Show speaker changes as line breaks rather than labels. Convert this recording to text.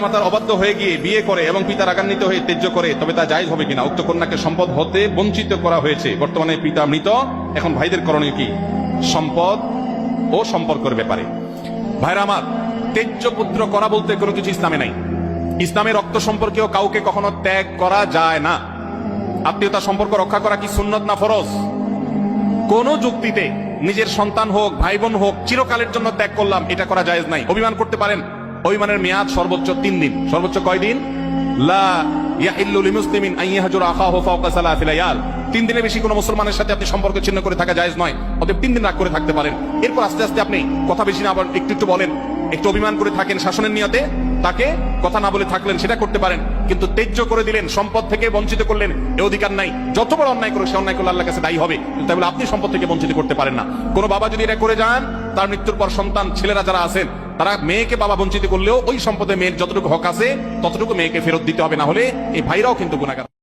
মাতার অবাধ্য হয়ে গিয়ে বিয়ে করে এবং পিতা রাগান্বিত হয়ে ত্যায্য করে, তবে তা জায়েজ হবে কিনা? উক্ত কন্যাকে সম্পদ হতে বঞ্চিত করা হয়েছে, বর্তমানে পিতা মৃত, এখন ভাইদের করণীয় কি সম্পদ ও সম্পর্কের ব্যাপারে? ভাইরা আমার, ত্যায্য পুত্র করা বলতে কোনো কিছু ইসলামে নাই। ইসলামে রক্ত সম্পর্কেও কাউকে কখনো ত্যাগ করা যায় না। আত্মীয়তা সম্পর্ক রক্ষা করা কি সুন্নত না ফরজ? কোন যুক্তিতে নিজের সন্তান হোক ভাই বোন হোক চিরকালের জন্য ত্যাগ করলাম এটা করা জায়েজ নাই। অভিমান করতে পারেন, অভিমানের মেয়াদ সর্বোচ্চ 3 দিন। সর্বোচ্চ কয় দিন? লা ইয়াহিল্লু লিমুসলিমিন আন ইয়াহজুরা আখাহু ফাওকা সালাসি লায়াল। 3 দিনের বেশি কোনো মুসলমানের সাথে আপনি সম্পর্ক ছিন্ন করে থাকা জায়েজ নয়। অতএব 3 দিন রাগ করে থাকতে পারেন। এরপর আস্তে আস্তে আপনি কথা বেশি না আবার একটু বলেন, একটু অভিমান করে থাকেন শাসনের নিয়তে, তাকে কথা না বলে থাকলেন, সেটা করতে পারেন। কিন্তু ত্যায্য করে দিলেন, সম্পদ থেকে বঞ্চিত করলেন, এ অধিকার নাই। যত বড় অন্যায় করে সে অন্যায় করলে আল্লাহর কাছে দায়ী হবে, তাই বলে আপনি সম্পদ থেকে বঞ্চিত করতে পারেন না। কোনো বাবা যদি এটা করে যান, তার মৃত্যুর পর সন্তান ছেলেরা যারা আছেন তারা মেয়েকে বাবা বঞ্চিত করলেও ওই সম্পদে মেয়ের যতটুকু হক আছে ততটুকু মেয়েকে ফেরত দিতে হবে, না হলে এই ভাইরাও কিন্তু গুনাহগার।